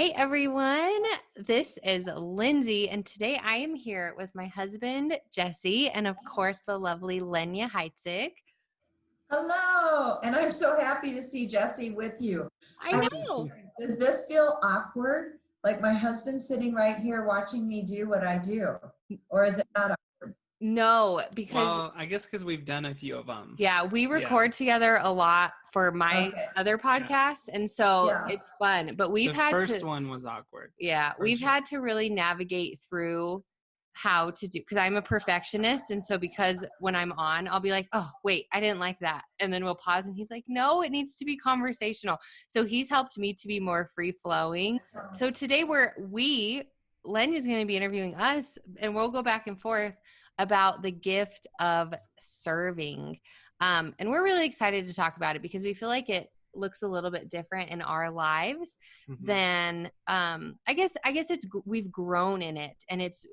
Hey everyone, this is Lindsay, and today I am here with my husband, Jesse, and of course the lovely Lenya Heitzig. Hello, and I'm so happy to see Jesse with you. I know. Does this feel awkward? Like my husband sitting right here watching me do what I do? Or is it not awkward? No, because I guess because we've done a few of them. yeah, we record together a lot for my other podcast, and so it's fun. But we've had The first one was awkward. Yeah, we've had to really navigate through how to do, because I'm a perfectionist, and so because when I'm on, I'll be like, oh wait, I didn't like that, and then we'll pause, and he's like, no, it needs to be conversational. So he's helped me to be more free flowing. So today Len is going to be interviewing us, and we'll go back and forth about the gift of serving, and we're really excited to talk about it because we feel like it looks a little bit different in our lives than I guess we've grown in it, and it's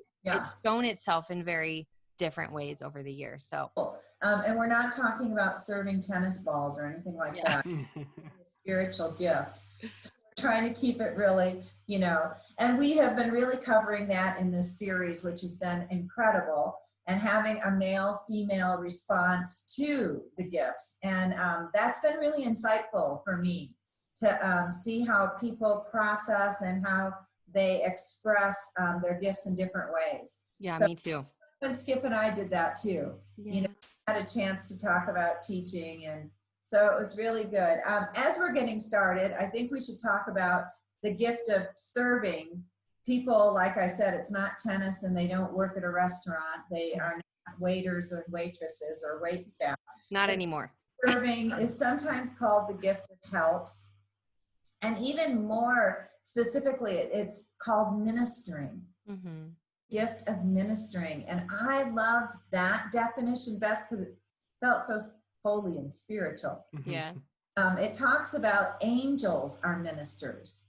shown itself in very different ways over the years. So and we're not talking about serving tennis balls or anything like that. It's a spiritual gift. So we're trying to keep it really, and we have been really covering that in this series, which has been incredible, and having a male-female response to the gifts. And that's been really insightful for me to see how people process and how they express their gifts in different ways. Yeah, so, me too. And Skip and I did that too. Had a chance to talk about teaching, and so it was really good. As we're getting started, I think we should talk about the gift of serving. People, like I said, it's not tennis, and they don't work at a restaurant. They are not waiters or waitresses or wait staff. Not anymore. Serving is sometimes called the gift of helps. And even more specifically, it's called ministering. Gift of ministering. And I loved that definition best because it felt so holy and spiritual. Yeah. It talks about angels are ministers.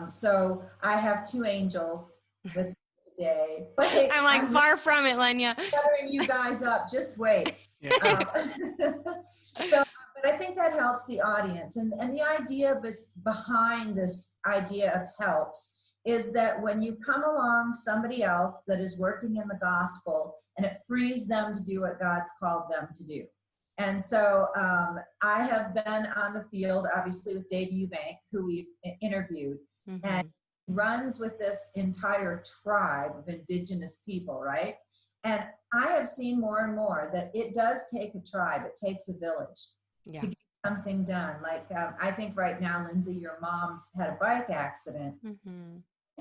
So I have two angels with me today. But hey, I'm like far from it, Lenya. Gathering you guys up, just wait. But I think that helps the audience. And the idea behind this idea of helps is that when you come along somebody else that is working in the gospel, and it frees them to do what God's called them to do. And so I have been on the field, obviously, with Dave Eubank, who we interviewed, and he runs with this entire tribe of indigenous people, right? And I have seen more and more that it does take a tribe. It takes a village to get something done. Like I think right now, Lindsay, your mom's had a bike accident.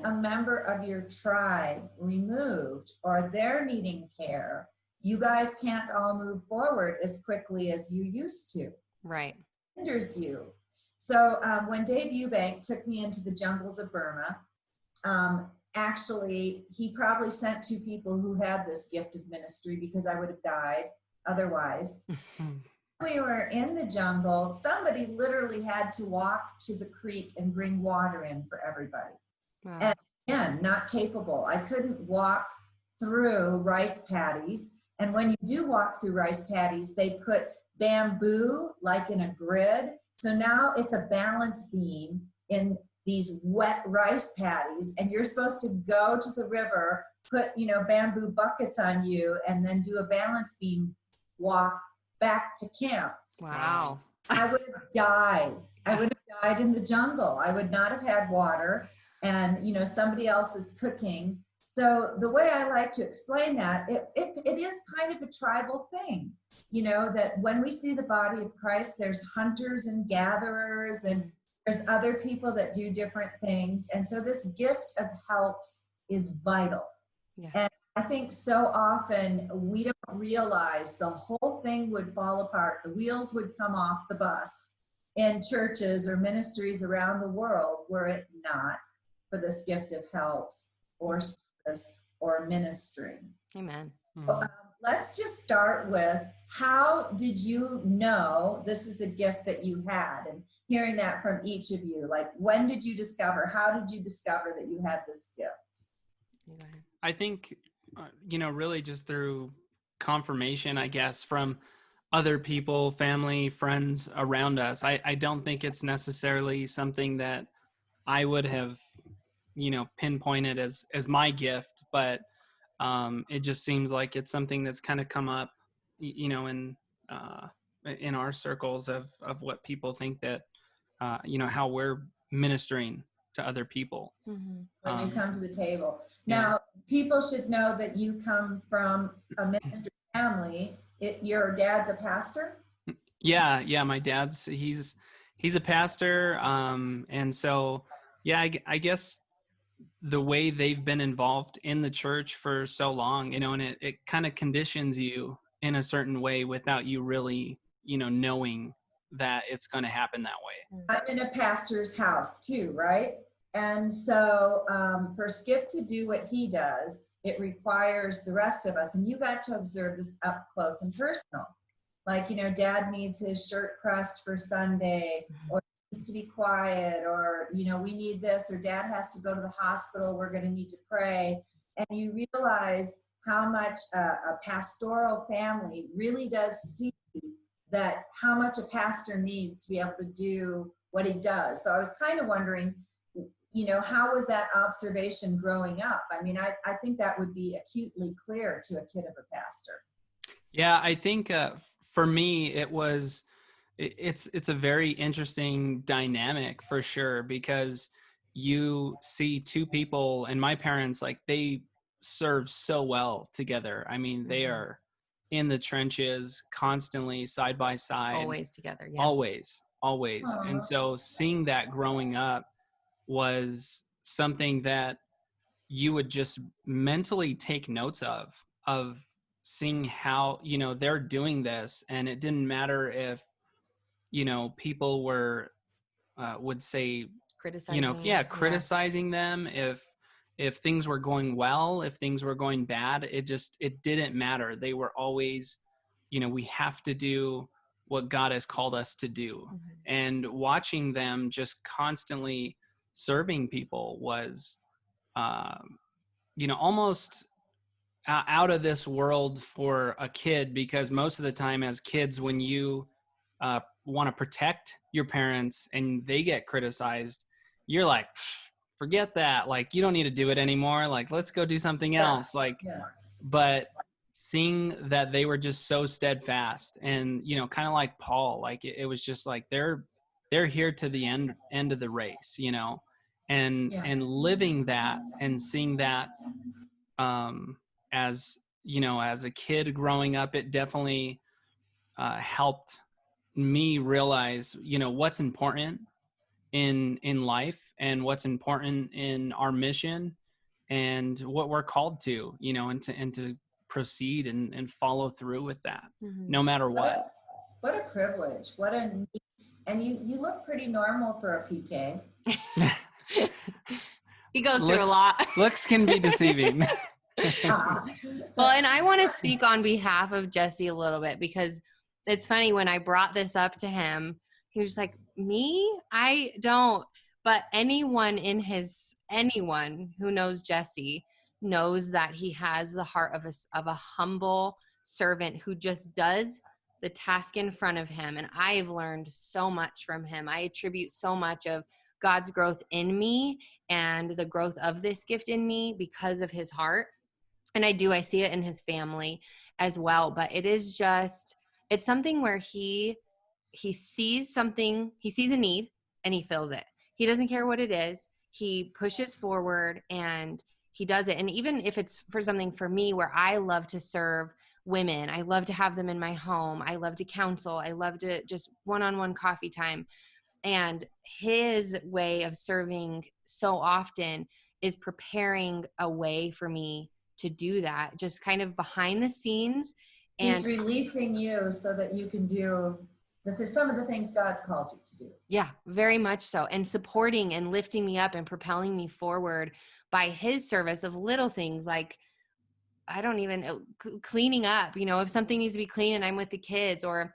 A member of your tribe removed, or they're needing care, you guys can't all move forward as quickly as you used to. Right. It hinders you. So when Dave Eubank took me into the jungles of Burma, actually, he probably sent two people who had this gift of ministry, because I would have died otherwise. We were in the jungle. Somebody literally had to walk to the creek and bring water in for everybody. Wow. And again, not capable. I couldn't walk through rice paddies. And when you do walk through rice paddies, they put bamboo like in a grid. So now it's a balance beam in these wet rice paddies, and you're supposed to go to the river, put, bamboo buckets on you, and then do a balance beam walk back to camp. Wow. I would have died. I would have died in the jungle. I would not have had water, and, somebody else is cooking. So the way I like to explain that, it is kind of a tribal thing, that when we see the body of Christ, there's hunters and gatherers, and there's other people that do different things. And so this gift of helps is vital. Yeah. And I think so often we don't realize the whole thing would fall apart. The wheels would come off the bus in churches or ministries around the world were it not for this gift of helps or service or ministry. Amen. So, let's just start with, how did you know this is the gift that you had? And hearing that from each of you, like, when did you discover, how did you discover that you had this gift? I think, really just through confirmation, I guess, from other people, family, friends around us. I don't think it's necessarily something that I would have, pinpointed as my gift, but it just seems like it's something that's kind of come up, in our circles of what people think that, how we're ministering to other people. Mm-hmm. When you come to the table. Yeah. Now, people should know that you come from a ministry family. Your dad's a pastor? Yeah. My dad's, he's a pastor. And so, yeah, I guess the way they've been involved in the church for so long, and it kind of conditions you in a certain way without you really, knowing that it's going to happen that way. I'm in a pastor's house too, right? And so for Skip to do what he does, it requires the rest of us, and you got to observe this up close and personal. Like, dad needs his shirt pressed for Sunday, or needs to be quiet, or, we need this, or dad has to go to the hospital, we're going to need to pray. And you realize how much a pastoral family really does see that, how much a pastor needs to be able to do what he does. So I was kind of wondering, how was that observation growing up? I mean, I think that would be acutely clear to a kid of a pastor. Yeah, I think for me, it's a very interesting dynamic for sure, because you see two people, and my parents, like, they serve so well together. I mean, they are in the trenches constantly, side by side. Always together. Yeah. Always. And so seeing that growing up was something that you would just mentally take notes of seeing how, they're doing this. And it didn't matter if, people were, would say, criticizing them, if things were going well, if things were going bad, it didn't matter. They were always, we have to do what God has called us to do. Mm-hmm. And watching them just constantly serving people was, almost out of this world for a kid, because most of the time as kids, when you want to protect your parents and they get criticized, you're like, forget that. Like, you don't need to do it anymore. Like, let's go do something else. Like, but seeing that they were just so steadfast and, kind of like Paul, like it was just like, they're here to the end of the race, and living that and seeing that, as a kid growing up, it definitely helped me realize, what's important in life and what's important in our mission and what we're called to, and to proceed and follow through with that, no matter what. What a privilege. And you look pretty normal for a PK. He goes through a lot. Looks can be deceiving. Well, and I want to speak on behalf of Jesse a little bit, because it's funny, when I brought this up to him, he was like, me? I don't. But anyone who knows Jesse knows that he has the heart of a humble servant who just does the task in front of him. And I've learned so much from him. I attribute so much of God's growth in me and the growth of this gift in me because of his heart. And I see it in his family as well. But it's something where he sees something, he sees a need and he fills it. He doesn't care what it is. He pushes forward and he does it. And even if it's for something for me where I love to serve women, I love to have them in my home, I love to counsel, I love to just one-on-one coffee time. And his way of serving so often is preparing a way for me to do that, just kind of behind the scenes. And he's releasing you so that you can do some of the things God's called you to do. Yeah, very much so. And supporting and lifting me up and propelling me forward by his service of little things like, cleaning up, if something needs to be clean and I'm with the kids, or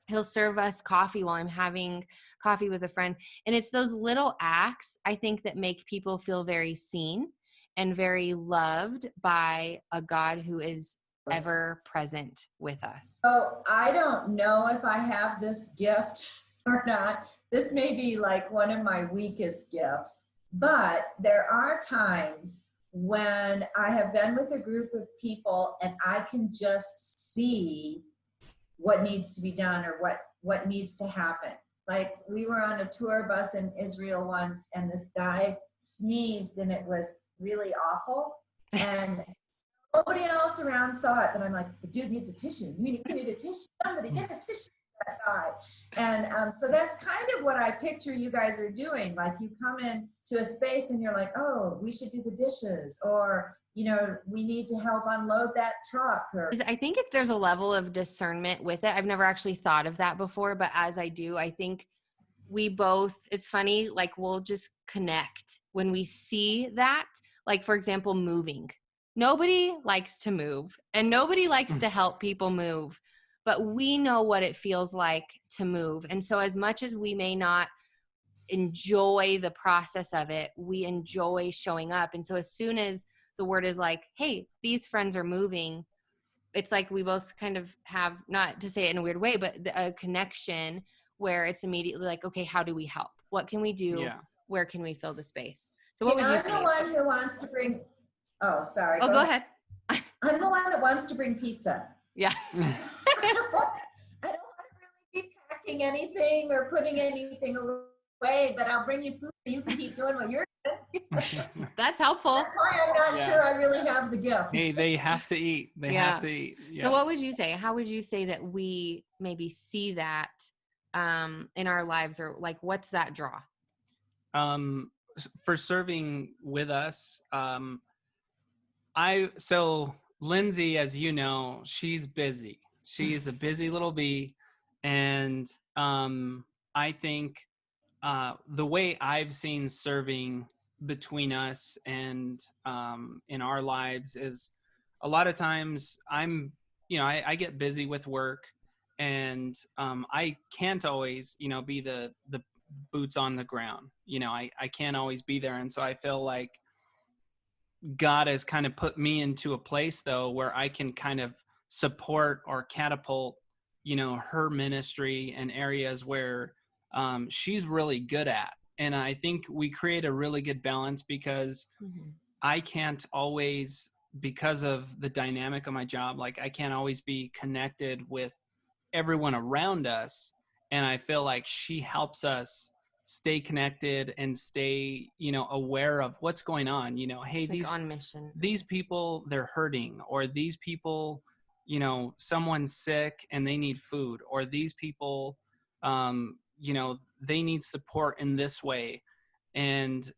he'll serve us coffee while I'm having coffee with a friend. And it's those little acts, I think, that make people feel very seen and very loved by a God who is ever present with us. So I don't know if I have this gift or not. This may be like one of my weakest gifts, But there are times when I have been with a group of people and I can just see what needs to be done or what needs to happen. Like we were on a tour bus in Israel once and this guy sneezed and it was really awful. And nobody else around saw it, but I'm like, the dude needs a tissue. You need a tissue. Somebody get a tissue for that guy. And so that's kind of what I picture you guys are doing. Like you come in to a space and you're like, oh, we should do the dishes, or we need to help unload that truck. Or I think if there's a level of discernment with it, I've never actually thought of that before, but as I do, I think we both, it's funny, like we'll just connect when we see that. Like for example, moving. Nobody likes to move and nobody likes to help people move, but we know what it feels like to move. And so as much as we may not enjoy the process of it, we enjoy showing up. And so as soon as the word is like, hey, these friends are moving, it's like we both kind of have, not to say it in a weird way, but a connection where it's immediately like, okay, how do we help? What can we do? Yeah. Where can we fill the space? So what would you say? I'm the one who wants to bring, oh, sorry. Oh, go ahead. I'm the one that wants to bring pizza. Yeah. I don't want to really be packing anything or putting anything away, but I'll bring you food. You can keep doing what you're doing. That's helpful. That's why I'm not sure I really have the gift. Hey, they have to eat. They have to eat. Yeah. So what would you say? How would you say that we maybe see that in our lives, or like, what's that draw? For serving with us, so Lindsey, as you know, she's busy. She's a busy little bee. And I think the way I've seen serving between us and in our lives is a lot of times I get busy with work, and I can't always, be the boots on the ground. I can't always be there. And so I feel like God has kind of put me into a place though, where I can kind of support or catapult, her ministry in areas where she's really good at. And I think we create a really good balance because I can't always, because of the dynamic of my job, like I can't always be connected with everyone around us. And I feel like she helps us stay connected and stay, aware of what's going on. Hey, like on mission. These people, they're hurting, or these people, someone's sick and they need food, or these people, they need support in this way. And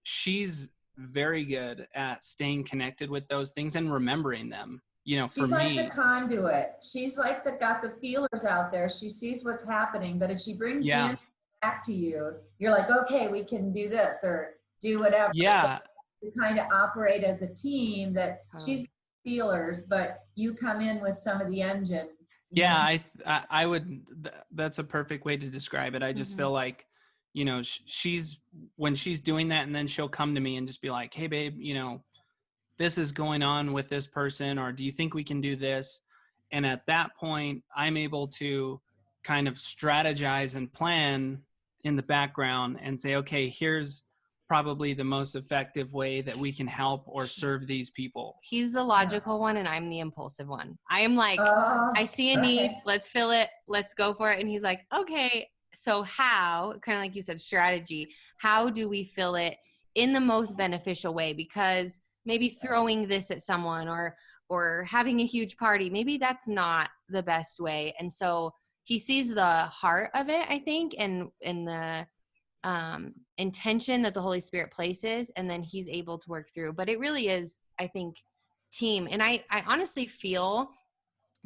she's very good at staying connected with those things and remembering them. For she's me, like the conduit. She's like got the feelers out there. She sees what's happening, but if she brings the info back to you, you're like, okay, we can do this or do whatever. Yeah. So you kind of operate as a team that she's feelers, but you come in with some of the engine. Yeah, I would, that's a perfect way to describe it. I just feel like, she's, when she's doing that, and then she'll come to me and just be like, hey babe, this is going on with this person, or do you think we can do this? And at that point, I'm able to kind of strategize and plan in the background and say, okay, here's probably the most effective way that we can help or serve these people. He's the logical one and I'm the impulsive one. I am like, I see a need, let's fill it, let's go for it. And he's like, okay, so how, kind of like you said, strategy, how do we fill it in the most beneficial way? Because maybe throwing this at someone or having a huge party, maybe that's not the best way. And so he sees the heart of it, I think, and the intention that the Holy Spirit places, and then he's able to work through. But it really is, I think, team. And I honestly feel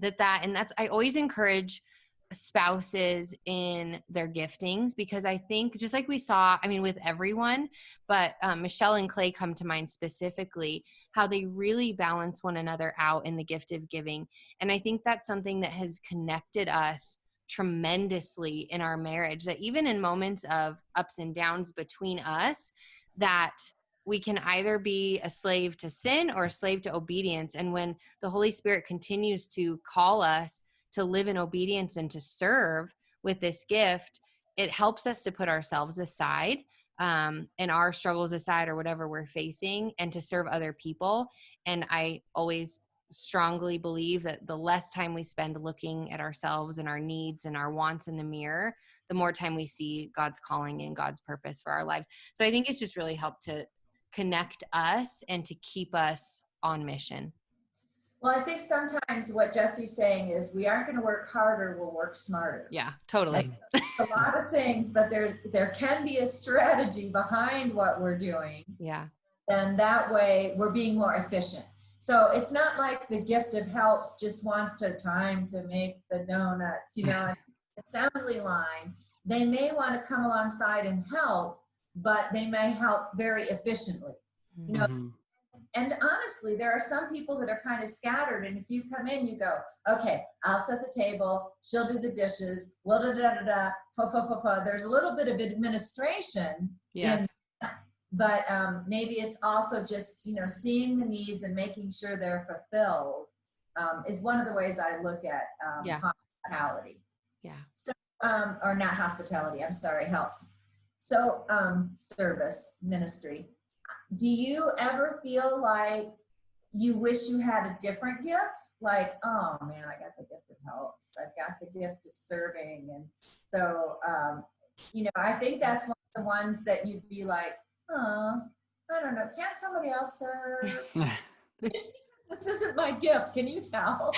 and that's, I always encourage spouses in their giftings, because I think just like we saw, I mean, with everyone, but Michelle and Clay come to mind specifically, how they really balance one another out in the gift of giving. And I think that's something that has connected us tremendously in our marriage, that even in moments of ups and downs between us, that we can either be a slave to sin or a slave to obedience. And when the Holy Spirit continues to call us to live in obedience and to serve with this gift, it helps us to put ourselves aside and our struggles aside or whatever we're facing, and to serve other people. And I always strongly believe that the less time we spend looking at ourselves and our needs and our wants in the mirror, the more time we see God's calling and God's purpose for our lives. So I think it's just really helped to connect us and to keep us on mission. Well, I think sometimes what Jesse's saying is we aren't going to work harder, we'll work smarter. Yeah, totally. A lot of things, but there can be a strategy behind what we're doing. Yeah. And that way we're being more efficient. So it's not like the gift of helps just wants time to make the donuts, you know, assembly line. They may want to come alongside and help, but they may help very efficiently, you know. Mm-hmm. And honestly, there are some people that are kind of scattered. And if you come in, you go, okay, I'll set the table. She'll do the dishes. Well, There's a little bit of administration. Yeah. But maybe it's also just, you know, seeing the needs and making sure they're fulfilled is one of the ways I look at hospitality. Yeah. So, or not hospitality, I'm sorry, helps. So service, ministry. Do you ever feel like you wish you had a different gift? Like, oh man, I got the gift of helps. I've got the gift of serving. And so, you know, I think that's one of the ones that you'd be like, oh, I don't know. Can't somebody else serve? Just this isn't my gift. Can you tell?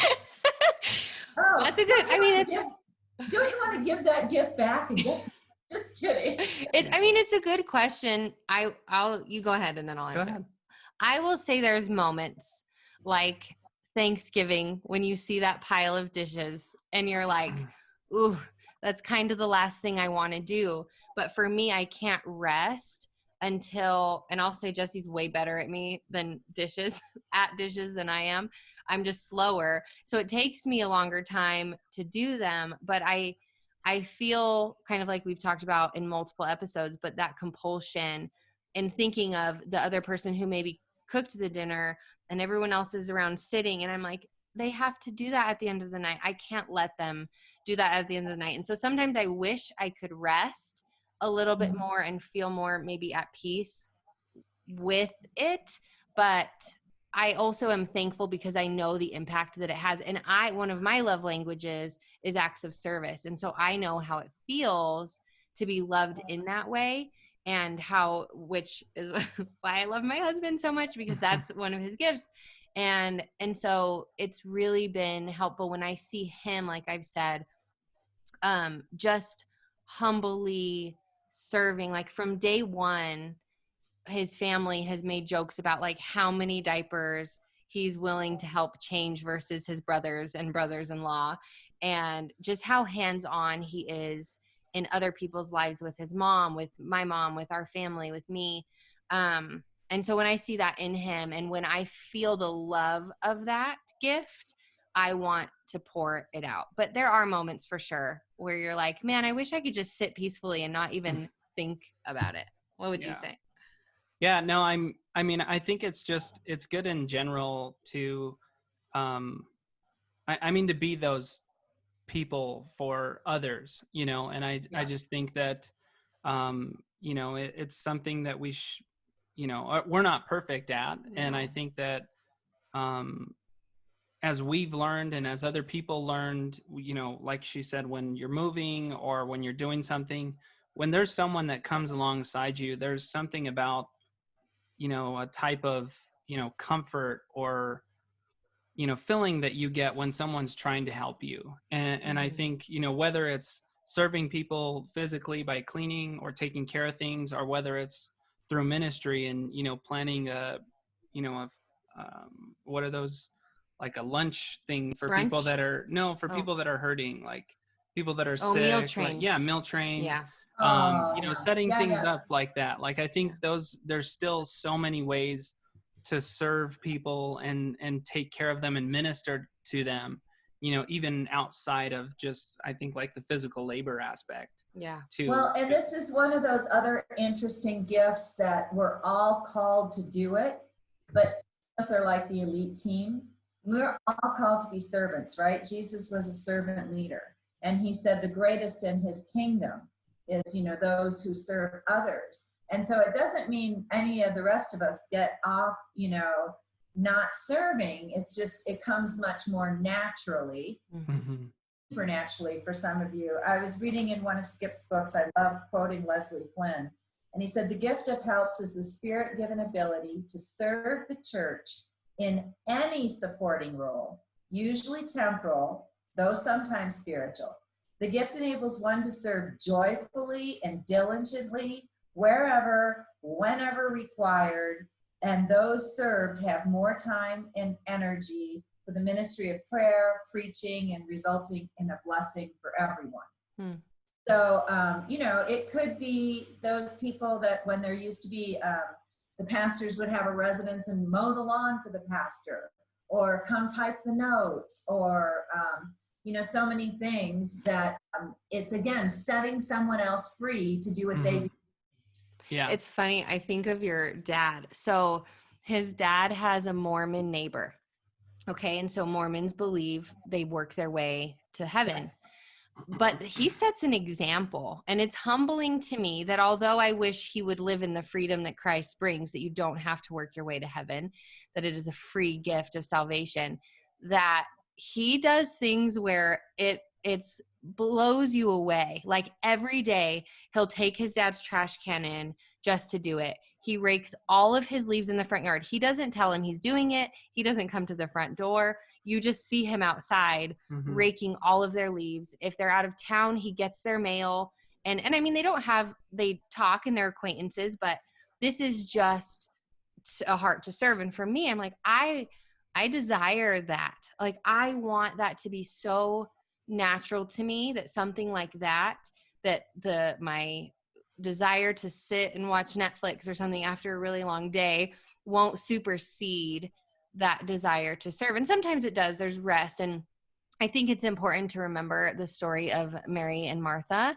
Oh, that's a good, I mean, don't you want to give that gift back? And just kidding. It's a good question. You go ahead and then I'll answer. Go ahead. I will say there's moments like Thanksgiving when you see that pile of dishes and you're like, ooh, that's kind of the last thing I want to do. But for me, I can't rest until, and I'll say Jesse's way better at dishes than I am. I'm just slower. So it takes me a longer time to do them, but I feel kind of like we've talked about in multiple episodes, but that compulsion in thinking of the other person who maybe cooked the dinner and everyone else is around sitting. And I'm like, they have to do that at the end of the night. I can't let them do that at the end of the night. And so sometimes I wish I could rest a little bit more and feel more maybe at peace with it. But I also am thankful because I know the impact that it has. And one of my love languages is acts of service. And so I know how it feels to be loved in that way, and which is why I love my husband so much, because that's one of his gifts. And so it's really been helpful when I see him, like I've said, just humbly serving. Like from day one, his family has made jokes about like how many diapers he's willing to help change versus his brothers and brothers-in-law, and just how hands-on he is in other people's lives, with his mom, with my mom, with our family, with me. And so when I see that in him, and when I feel the love of that gift, I want to pour it out. But there are moments for sure where you're like, man, I wish I could just sit peacefully and not even think about it. What would you say? Yeah, no, I think it's good in general to, to be those people for others, you know, and I just think that, you know, it's something that we're not perfect at. And I think that, as we've learned and as other people learned, you know, like she said, when you're moving or when you're doing something, when there's someone that comes alongside you, there's something about, you know, a type of, you know, comfort or, you know, feeling that you get when someone's trying to help you. And I think, you know, whether it's serving people physically by cleaning or taking care of things, or whether it's through ministry and, you know, planning what are those, like a lunch thing for Brunch? people that are, people that are hurting, like people that are sick. Meal trains. Meal train. Yeah. You know, setting things up like that. Like, I think there's still so many ways to serve people and take care of them and minister to them, you know, even outside of just, I think, like the physical labor aspect. Yeah. Well, and this is one of those other interesting gifts that we're all called to do it, but some of us are like the elite team. We're all called to be servants, right? Jesus was a servant leader, and he said the greatest in his kingdom is, you know, those who serve others. And so it doesn't mean any of the rest of us get off, not serving. It's just, it comes much more naturally, supernaturally for some of you. I was reading in one of Skip's books, I love quoting Leslie Flynn, and he said, the gift of helps is the spirit-given ability to serve the church in any supporting role, usually temporal, though sometimes spiritual. The gift enables one to serve joyfully and diligently, wherever, whenever required, and those served have more time and energy for the ministry of prayer, preaching, and resulting in a blessing for everyone. So, it could be those people that when there used to be, the pastors would have a residence and mow the lawn for the pastor, or come type the notes, or, so many things that it's, again, setting someone else free to do what they do. Yeah. It's funny. I think of your dad. So his dad has a Mormon neighbor. Okay. And so Mormons believe they work their way to heaven. Yes. But he sets an example, and it's humbling to me that although I wish he would live in the freedom that Christ brings, that you don't have to work your way to heaven, that it is a free gift of salvation, that he does things where it's blows you away. Like every day he'll take his dad's trash can in just to do it. He rakes all of his leaves in the front yard. He doesn't tell him he's doing it. He doesn't come to the front door. You just see him outside raking all of their leaves. If they're out of town, he gets their mail. And I mean, they talk and they're acquaintances, but this is just a heart to serve. And for me, I'm like, I desire that. Like, I want that to be so natural to me, that something like that my desire to sit and watch Netflix or something after a really long day won't supersede that desire to serve. And sometimes it does. There's rest. And I think it's important to remember the story of Mary and Martha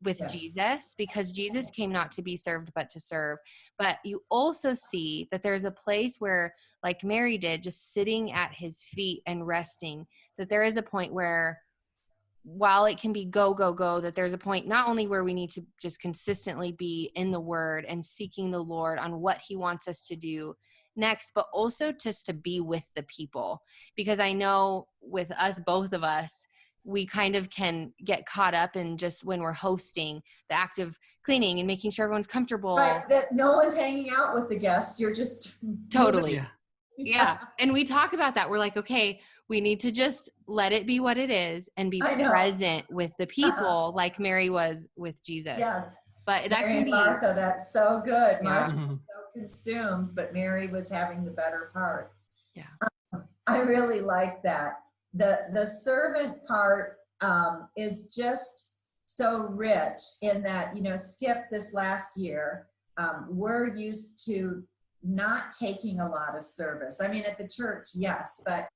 with Jesus, because Jesus came not to be served, but to serve. But you also see that there's a place where, like Mary did, just sitting at his feet and resting, that there is a point where, while it can be go, go, go, that there's a point not only where we need to just consistently be in the word and seeking the Lord on what he wants us to do next, but also just to be with the people. Because I know with us, both of us, we kind of can get caught up in just when we're hosting the act of cleaning and making sure everyone's comfortable. Right, that no one's hanging out with the guests. You're just totally. Yeah. And we talk about that. We're like, okay, we need to just let it be what it is and be present with the people like Mary was with Jesus. Yes. But that Mary can and be Martha, that's so good. Yeah. Martha was so consumed, but Mary was having the better part. Yeah. I really like that. The servant part is just so rich in that, Skip, this last year, we're used to not taking a lot of service. I mean, at the church, yes, but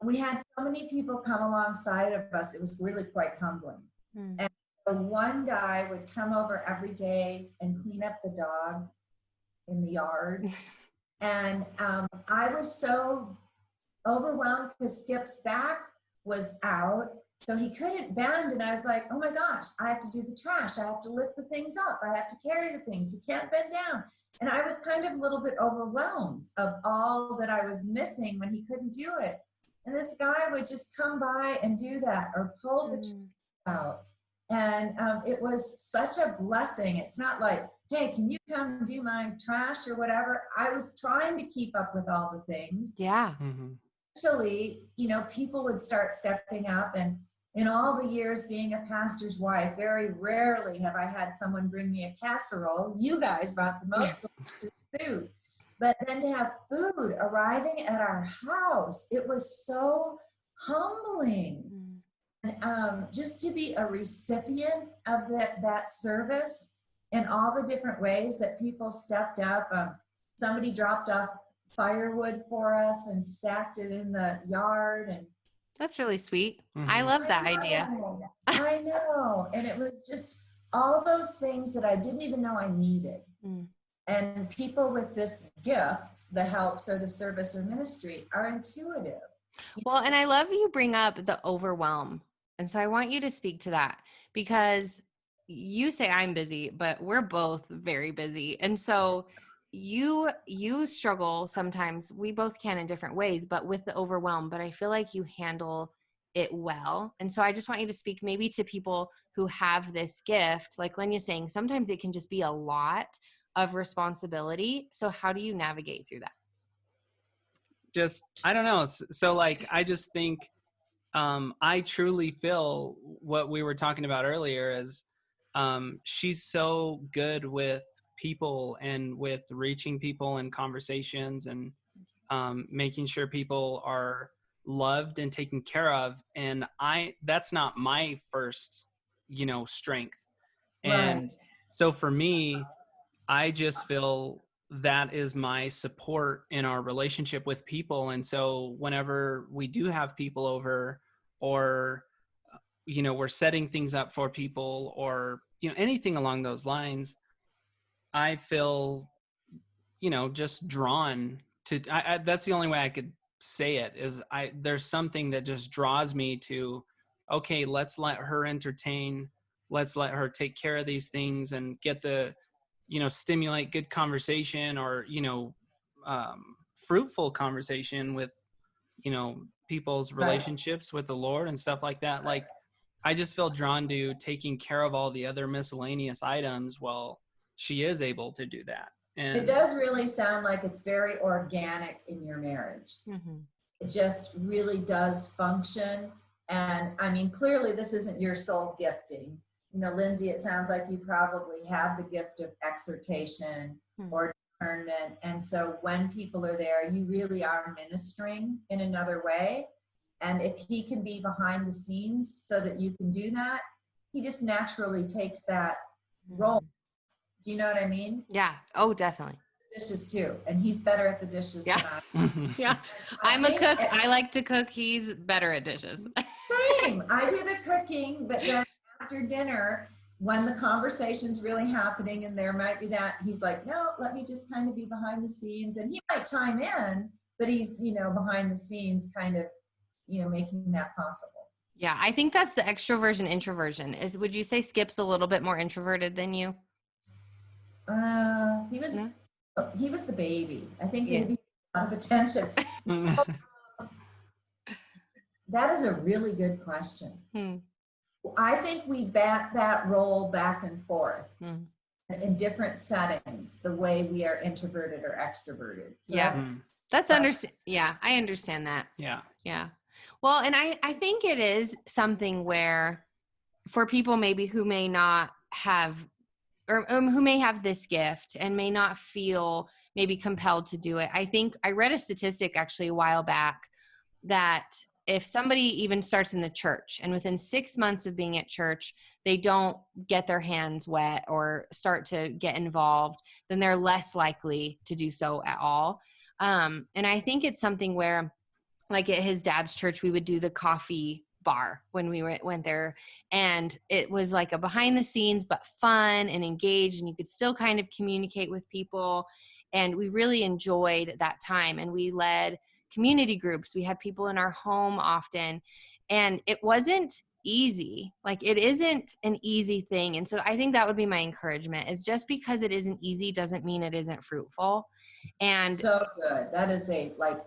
we had so many people come alongside of us. It was really quite humbling. And so one guy would come over every day and clean up the dog in the yard. And I was so overwhelmed because Skip's back was out, so he couldn't bend. And I was like, oh my gosh, I have to do the trash. I have to lift the things up. I have to carry the things. He can't bend down. And I was kind of a little bit overwhelmed of all that I was missing when he couldn't do it. And this guy would just come by and do that, or pull the trash out. And it was such a blessing. It's not like, hey, can you come do my trash or whatever? I was trying to keep up with all the things. Yeah. Actually, people would start stepping up. And in all the years being a pastor's wife, very rarely have I had someone bring me a casserole. You guys brought the most delicious food. But then to have food arriving at our house, it was so humbling. And just to be a recipient of that service and all the different ways that people stepped up. Somebody dropped off firewood for us and stacked it in the yard. And that's really sweet. I love that idea. I know. And it was just all those things that I didn't even know I needed. And people with this gift, the helps or the service or ministry, are intuitive. Well, and I love you bring up the overwhelm. And so I want you to speak to that, because you say I'm busy, but we're both very busy. And so you struggle sometimes. We both can in different ways, but with the overwhelm, but I feel like you handle it well. And so I just want you to speak maybe to people who have this gift, like Lenya's saying, sometimes it can just be a lot of responsibility. So how do you navigate through that? Just, I don't know. So like, I just think, I truly feel what we were talking about earlier is, she's so good with people and with reaching people in conversations and, making sure people are loved and taken care of. And that's not my first, strength. Right. And so for me, I just feel that is my support in our relationship with people. And so whenever we do have people over, or, we're setting things up for people, or, anything along those lines, I feel, just drawn to, that's the only way I could say it is there's something that just draws me to, okay, let's let her entertain. Let's let her take care of these things and get stimulate good conversation, or, fruitful conversation with, people's Right. relationships with the Lord and stuff like that. Like, I just feel drawn to taking care of all the other miscellaneous items while she is able to do that. And It does really sound like it's very organic in your marriage. Mm-hmm. It just really does function. And I mean, clearly this isn't your sole gifting. Lindsey, it sounds like you probably have the gift of exhortation or discernment. And so when people are there, you really are ministering in another way. And if he can be behind the scenes so that you can do that, he just naturally takes that role. Do you know what I mean? Yeah. Oh, definitely. Dishes too, and he's better at the dishes Yeah. than I am. Yeah. I'm a cook. I like to cook. He's better at dishes. Same. I do the cooking, but then after dinner, when the conversation's really happening and there might be that, he's like, no, let me just kind of be behind the scenes. And he might chime in, but he's, behind the scenes kind of, making that possible. Yeah. I think that's the extroversion introversion is, would you say Skip's a little bit more introverted than you? He was the baby. I think he'd be a lot of attention. That is a really good question. I think we bat that role back and forth in different settings, the way we are introverted or extroverted. So I understand that. Yeah. Yeah. Well, and I think it is something where for people maybe who may not have, or who may have this gift and may not feel maybe compelled to do it. I think I read a statistic actually a while back that if somebody even starts in the church and within 6 months of being at church, they don't get their hands wet or start to get involved, then they're less likely to do so at all. And I think it's something where, like at his dad's church, we would do the coffee bar when we went there, and it was like a behind the scenes but fun and engaged, and you could still kind of communicate with people, and we really enjoyed that time. And we led community groups. We had people in our home often, and it wasn't easy. Like, it isn't an easy thing. And so I think that would be my encouragement, is just because it isn't easy doesn't mean it isn't fruitful. And so good. That is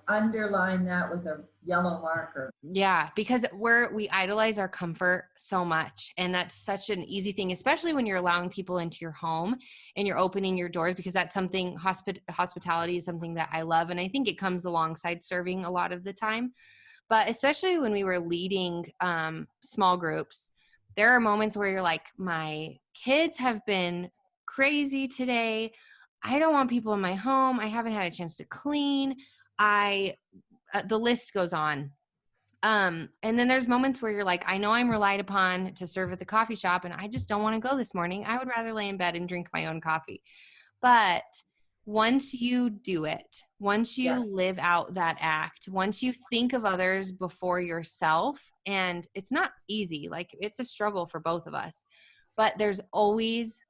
underline that with a yellow marker. Yeah, because we idolize our comfort so much. And that's such an easy thing, especially when you're allowing people into your home and you're opening your doors, because that's something, hospitality is something that I love. And I think it comes alongside serving a lot of the time. But especially when we were leading small groups, there are moments where you're like, my kids have been crazy today. I don't want people in my home. I haven't had a chance to clean. The list goes on. And then there's moments where you're like, I know I'm relied upon to serve at the coffee shop, and I just don't want to go this morning. I would rather lay in bed and drink my own coffee. But once you do it, once you live out that act, once you think of others before yourself, and it's not easy, like it's a struggle for both of us, but there's always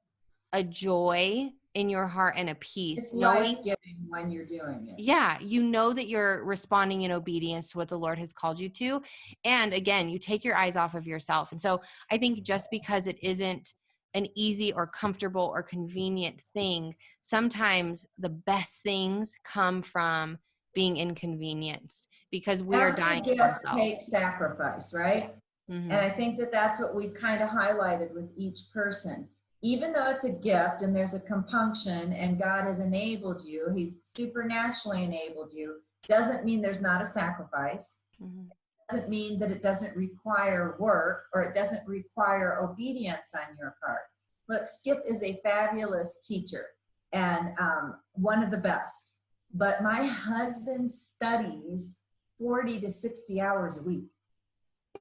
a joy in your heart and a peace. It's life-giving when you're doing it. Yeah. You know that you're responding in obedience to what the Lord has called you to. And again, you take your eyes off of yourself. And so I think just because it isn't an easy or comfortable or convenient thing. Sometimes the best things come from being inconvenienced because we are Every dying to gift ourselves. takes sacrifice, right? Mm-hmm. And I think that that's what we've kind of highlighted with each person. Even though it's a gift and there's a compunction and God has enabled you, he's supernaturally enabled you, doesn't mean there's not a sacrifice. Mm-hmm. It doesn't mean that it doesn't require work or it doesn't require obedience on your part. Look, Skip is a fabulous teacher and one of the best. But my husband studies 40 to 60 hours a week.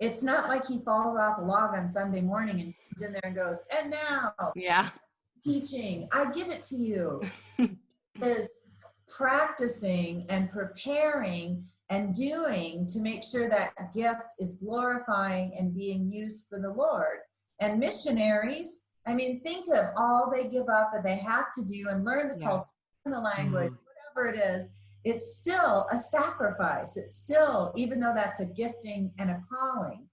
It's not like he falls off a log on Sunday morning and comes in there and goes, and now teaching, I give it to you. Is practicing and preparing and doing to make sure that gift is glorifying and being used for the Lord. And missionaries, I mean, think of all they give up and they have to do and learn the culture, learn the language, whatever it is. It's still a sacrifice. It's still, even though that's a gifting and a calling.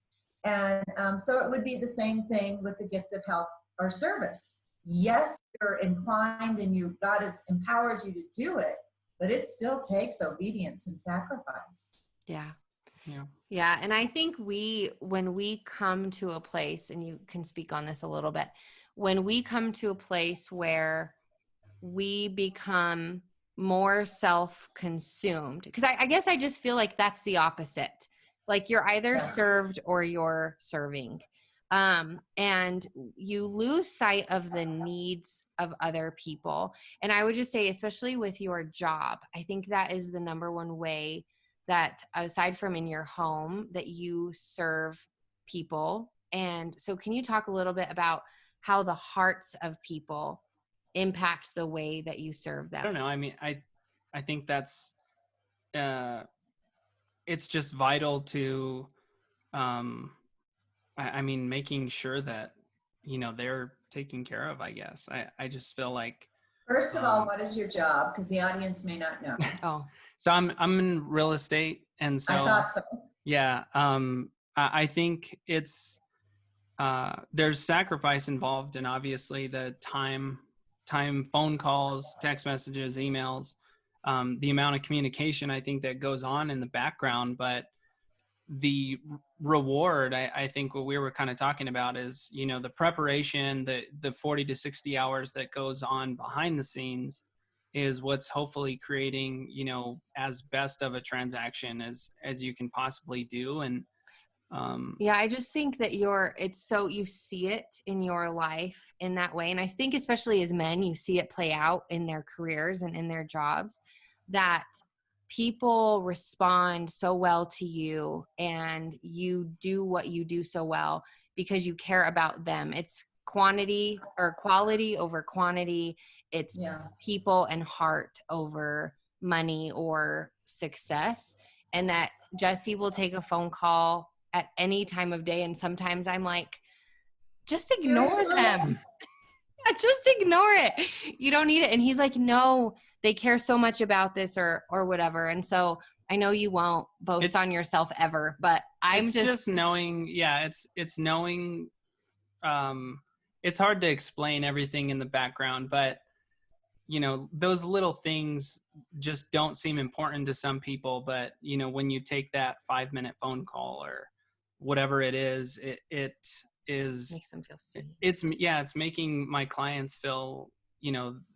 And so it would be the same thing with the gift of help or service. Yes, you're inclined and God has empowered you to do it, but it still takes obedience and sacrifice. Yeah. Yeah. Yeah. And I think when we come to a place, and you can speak on this a little bit, when we come to a place where we become more self-consumed, because I guess I just feel like that's the opposite. Like you're either served or you're serving. And you lose sight of the needs of other people. And I would just say, especially with your job, I think that is the number one way that, aside from in your home, that you serve people. And so can you talk a little bit about how the hearts of people impact the way that you serve them? I don't know. I mean, I think that's, it's just vital to, I mean, making sure that, they're taken care of, I guess. I just feel like, First of all, what is your job? Because the audience may not know. Oh, so I'm in real estate. And so, I thought so. Yeah. I think it's, there's sacrifice involved in obviously the time, phone calls, text messages, emails, the amount of communication I think that goes on in the background, but the reward, I think what we were kind of talking about is, the preparation, the 40 to 60 hours that goes on behind the scenes is what's hopefully creating, as best of a transaction as you can possibly do. And, yeah, I just think that you see it in your life in that way. And I think especially as men, you see it play out in their careers and in their jobs, that people respond so well to you and you do what you do so well because you care about them. It's quantity or quality over quantity. It's people and heart over money or success. And that Jesse will take a phone call at any time of day. And sometimes I'm like, just ignore them. Just ignore it. You don't need it. And he's like, no, they care so much about this or whatever. And so I know you won't boast on yourself ever, but I'm just knowing. Yeah. It's knowing, it's hard to explain everything in the background, but those little things just don't seem important to some people. But, when you take that 5-minute phone call or whatever it is, it is makes them feel seen. It's making my clients feel,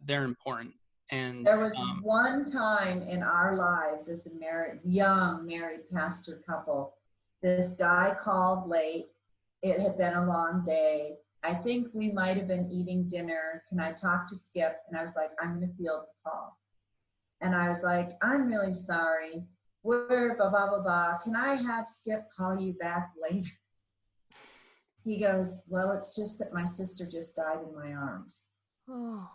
they're important. And there was one time in our lives as a young married pastor couple, this guy called late. It had been a long day. I think we might have been eating dinner. Can I talk to Skip? And I was like, I'm going to field the call. And I was like, I'm really sorry. We're blah, blah, blah, blah. Can I have Skip call you back later? He goes, well, it's just that my sister just died in my arms. Oh.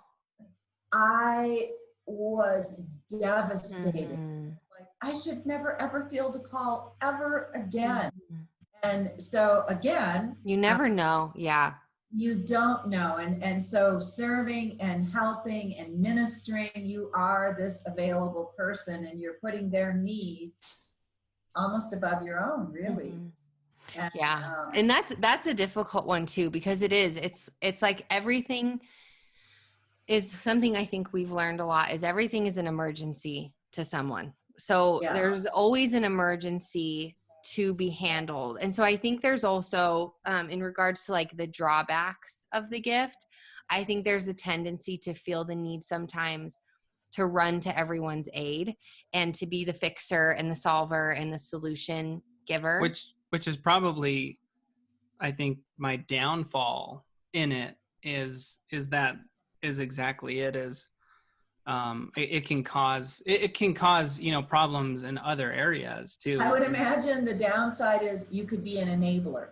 I was devastated. Mm-hmm. Like, I should never, ever field a call ever again. Mm-hmm. And so again, you never know. Yeah. You don't know. And so serving and helping and ministering, you are this available person and you're putting their needs almost above your own, really. Mm-hmm. And, Yeah. And that's a difficult one too, because it's like everything is something I think we've learned a lot is everything is an emergency to someone. So yes. there's always an emergency to be handled. And so I think there's also, in regards to like the drawbacks of the gift, I think there's a tendency to feel the need sometimes to run to everyone's aid and to be the fixer and the solver and the solution giver. Which is probably, I think, my downfall in it is exactly it is. It can cause problems in other areas too. I would imagine the downside is you could be an enabler.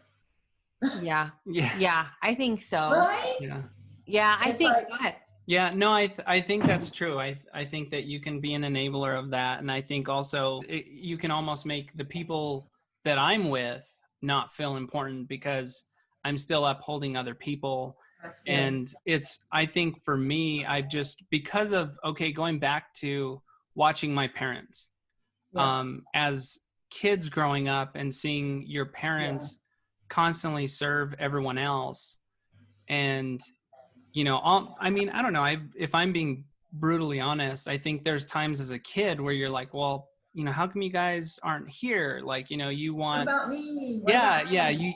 Yeah. Yeah. Yeah. I think so. Right? Yeah. Yeah. I It's think, like- go ahead. Yeah, no, I think that's true. I think that you can be an enabler of that. And I think also you can almost make the people that I'm with not feel important because I'm still upholding other people. That's good. And I think for me, I've just, because of, going back to watching my parents, Yes. as kids growing up and seeing your parents constantly serve everyone else. And, I mean, I don't know. If I'm being brutally honest, I think there's times as a kid where you're like, well, how come you guys aren't here? Like, you want, what about me? What yeah, about yeah, me?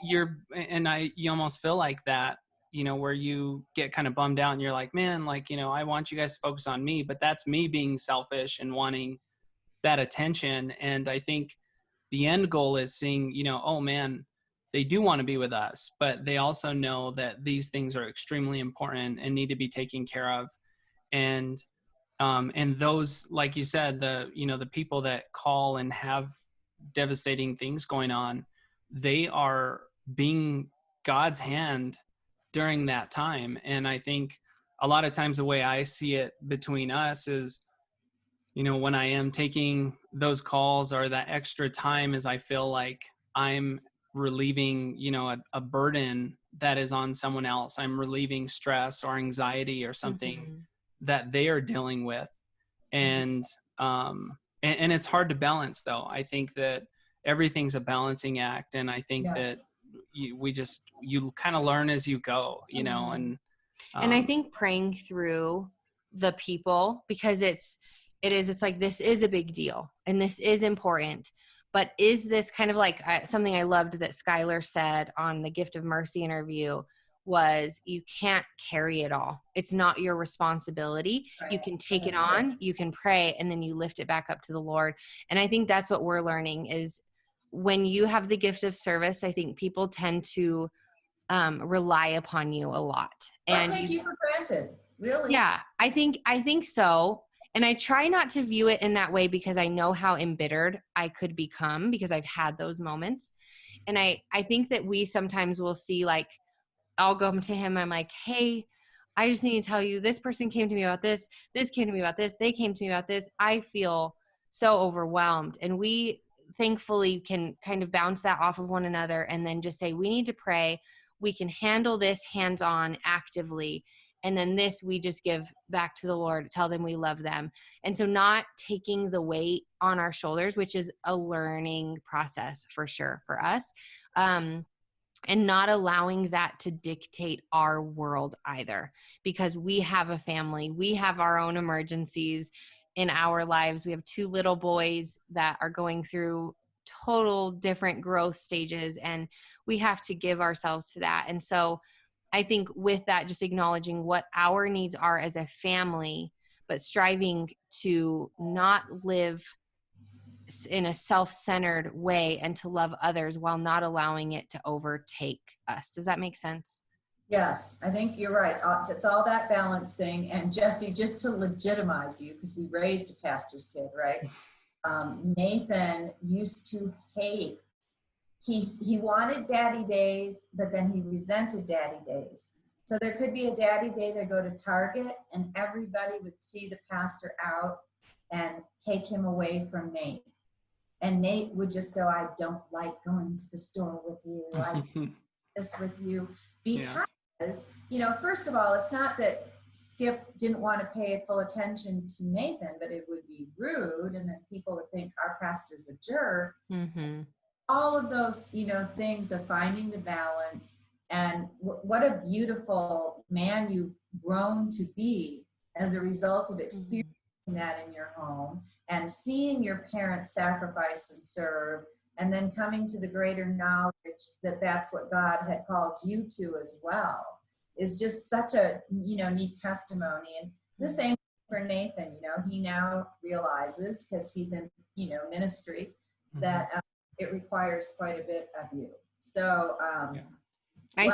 you almost feel like that, where you get kind of bummed out and you're like, man, like, I want you guys to focus on me, but that's me being selfish and wanting that attention. And I think the end goal is seeing, oh man, they do want to be with us, but they also know that these things are extremely important and need to be taken care of. And those, like you said, the people that call and have devastating things going on, they are being God's hand during that time. And I think a lot of times the way I see it between us is, when I am taking those calls or that extra time, is I feel like I'm relieving, a burden that is on someone else. I'm relieving stress or anxiety or something that they are dealing with. And it's hard to balance though. I think that everything's a balancing act. And I think that you kind of learn as you go, and I think praying through the people, because it's like, this is a big deal and this is important, but is this kind of like something I loved that Skylar said on the Gift of Mercy interview was, you can't carry it all. It's not your responsibility. Right. You can take it on, you can pray, and then you lift it back up to the Lord. And I think that's what we're learning is when you have the gift of service, I think people tend to rely upon you a lot. And take you for granted, really. Yeah, I think so. And I try not to view it in that way because I know how embittered I could become because I've had those moments. And I think that we sometimes will see, like, I'll go to him. I'm like, hey, I just need to tell you, this person came to me about this. This came to me about this. They came to me about this. I feel so overwhelmed. And we thankfully can kind of bounce that off of one another and then just say, we need to pray. We can handle this hands-on actively. And then this, we just give back to the Lord, tell them we love them. And so not taking the weight on our shoulders, which is a learning process for sure for us. And not allowing that to dictate our world either, because we have a family, we have our own emergencies in our lives. We have 2 little boys that are going through total different growth stages, and we have to give ourselves to that. And so I think with that, just acknowledging what our needs are as a family, but striving to not live in a self-centered way and to love others while not allowing it to overtake us. Does that make sense? Yes, I think you're right. It's all that balance thing. And Jesse, just to legitimize you, because we raised a pastor's kid, right? Nathan used to hate. He wanted daddy days, but then he resented daddy days. So there could be a daddy day to go to Target and everybody would see the pastor out and take him away from Nate. And Nate would just go, I don't like going to the store with you. I do this with you. Because, first of all, it's not that Skip didn't want to pay full attention to Nathan, but it would be rude. And then people would think our pastor's a jerk. all of those, things of finding the balance, and what a beautiful man you've grown to be as a result of experiencing that in your home and seeing your parents sacrifice and serve, and then coming to the greater knowledge that that's what God had called you to as well, is just such a, neat testimony. And the same for Nathan, he now realizes, because he's in, ministry, that it requires quite a bit of you. So, I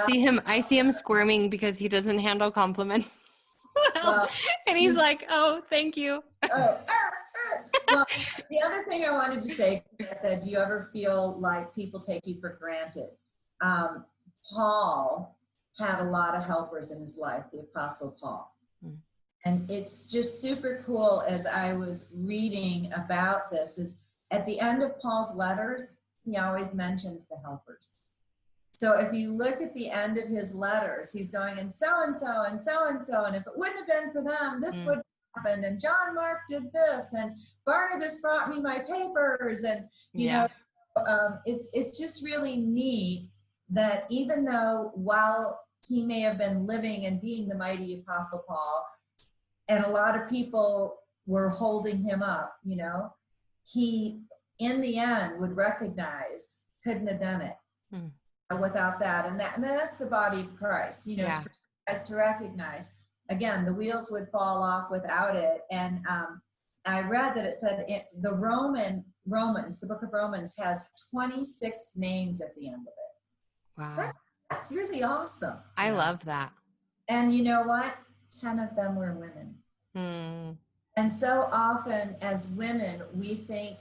see him squirming because he doesn't handle compliments. Well, and he's like, oh, thank you. Well, the other thing I wanted to say, I said, do you ever feel like people take you for granted? Paul had a lot of helpers in his life, the Apostle Paul. And it's just super cool, as I was reading about this, is at the end of Paul's letters, he always mentions the helpers. So if you look at the end of his letters, he's going, and so-and-so, and so-and-so, and if it wouldn't have been for them, this would have happened, and John Mark did this, and Barnabas brought me my papers, and, it's just really neat that even though while he may have been living and being the mighty Apostle Paul, and a lot of people were holding him up, he, in the end, would recognize, couldn't have done it without that. And that's the body of Christ, to recognize, again, the wheels would fall off without it. And I read that it said the book of Romans has 26 names at the end of it. Wow. That's really awesome. I love that. And you know what? 10 of them were women. And so often as women, we think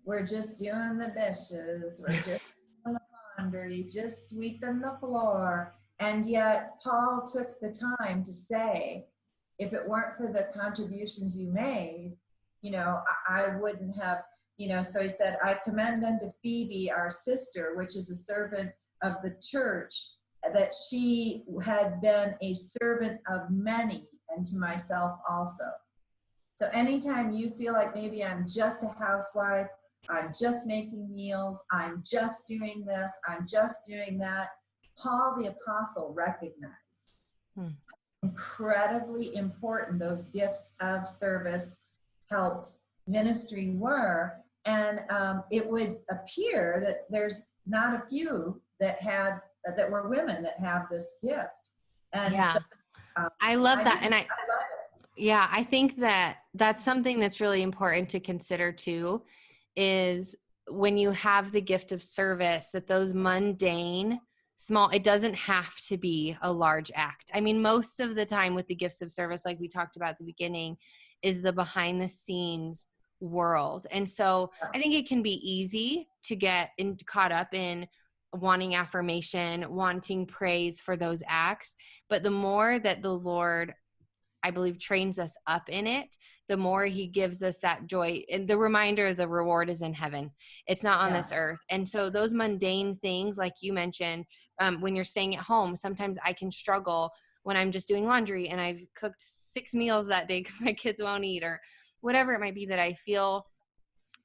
we're just doing the dishes, we're just doing the laundry, just sweeping the floor. And yet Paul took the time to say, if it weren't for the contributions you made, I wouldn't have, so he said, I commend unto Phoebe, our sister, which is a servant of the church, that she had been a servant of many, and to myself also. So anytime you feel like maybe I'm just a housewife, I'm just making meals, I'm just doing this, I'm just doing that, Paul the Apostle recognized incredibly important those gifts of service, helps, ministry were. And it would appear that there's not a few that were women that have this gift. And so, I love that. I love it. Yeah, I think that that's something that's really important to consider too, is when you have the gift of service, that those mundane, small, it doesn't have to be a large act. I mean, most of the time with the gifts of service, like we talked about at the beginning, is the behind the scenes world. And so I think it can be easy to get caught up in wanting affirmation, wanting praise for those acts. But the more that the Lord, I believe, trains us up in it, the more he gives us that joy and the reminder the reward is in heaven. It's not on this earth. And so those mundane things, like you mentioned, when you're staying at home, sometimes I can struggle when I'm just doing laundry and I've cooked 6 meals that day because my kids won't eat, or whatever it might be, that I feel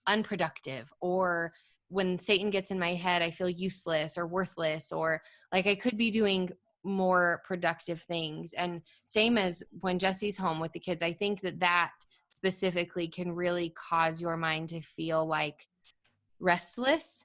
unproductive, or when Satan gets in my head, I feel useless or worthless, or like I could be doing more productive things. And same as when Jesse's home with the kids, I think that specifically can really cause your mind to feel like restless.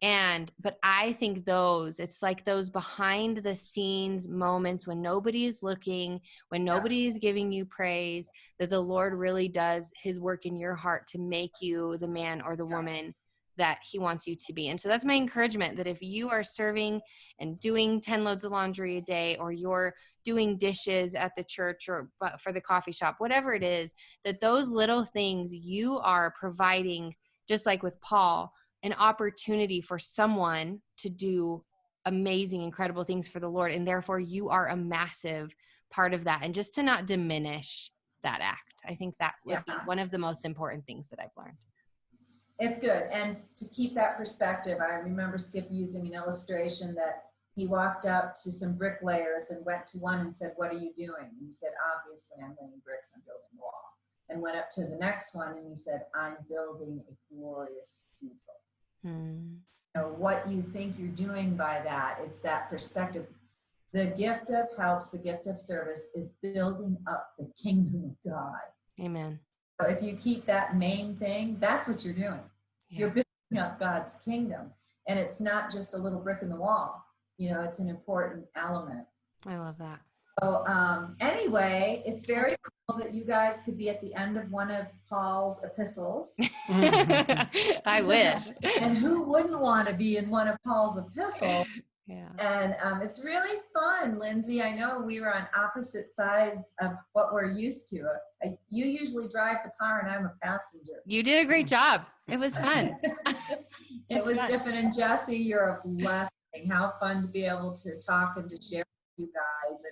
But I think it's like those behind the scenes moments when nobody is looking, when nobody is giving you praise, that the Lord really does his work in your heart to make you the man or the woman that he wants you to be. And so that's my encouragement, that if you are serving and doing 10 loads of laundry a day, or you're doing dishes at the church or for the coffee shop, whatever it is, that those little things you are providing, just like with Paul, an opportunity for someone to do amazing, incredible things for the Lord. And therefore you are a massive part of that. And just to not diminish that act, I think that would be one of the most important things that I've learned. It's good. And to keep that perspective, I remember Skip using an illustration that he walked up to some bricklayers and went to one and said, "What are you doing?" And he said, "Obviously, I'm laying bricks, I'm building a wall." And went up to the next one and he said, "I'm building a glorious cathedral." What you think you're doing by that. It's that perspective. The gift of helps, the gift of service is building up the kingdom of God. Amen. So if you keep that main thing, that's what you're doing. Yeah. You're building up God's kingdom. And it's not just a little brick in the wall. It's an important element. I love that. So anyway, it's very cool that you guys could be at the end of one of Paul's epistles. I wish. And who wouldn't want to be in one of Paul's epistles? Yeah. And it's really fun, Lindsey. I know we were on opposite sides of what we're used to. You usually drive the car and I'm a passenger. You did a great job. It was fun. It was different. And Jesse, you're a blessing. How fun to be able to talk and to share with you guys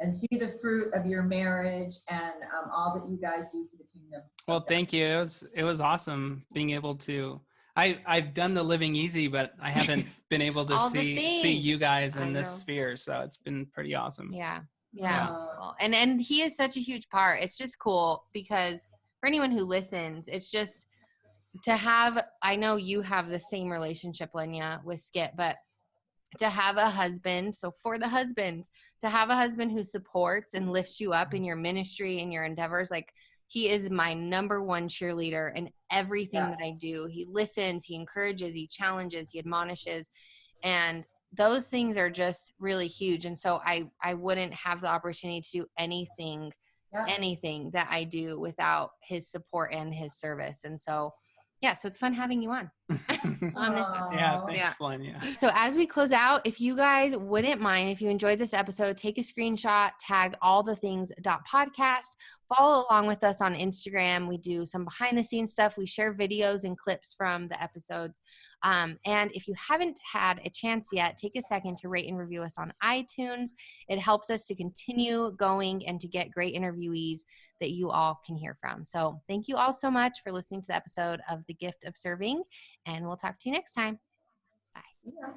and see the fruit of your marriage and all that you guys do for the kingdom. Well, thank you. It was awesome being able to. I've done the living easy, but I haven't been able to see you guys in this sphere. So it's been pretty awesome. Yeah. Well, and he is such a huge part. It's just cool because for anyone who listens, it's just to have, I know you have the same relationship, Lenya, with Skip, but to have a husband, so for the husbands, to have a husband who supports and lifts you up in your ministry and your endeavors, like he is my number one cheerleader in everything that I do. He listens, he encourages, he challenges, he admonishes, and those things are just really huge. And so I wouldn't have the opportunity to do anything that I do without his support and his service. And so so it's fun having you on this one. Yeah, thanks, Lenya. So as we close out, if you guys wouldn't mind, if you enjoyed this episode, take a screenshot, tag allthethings.podcast, follow along with us on Instagram. We do some behind the scenes stuff. We share videos and clips from the episodes. And if you haven't had a chance yet, take a second to rate and review us on iTunes. It helps us to continue going and to get great interviewees that you all can hear from. So thank you all so much for listening to the episode of The Gift of Serving, and we'll talk to you next time. Bye. Yeah.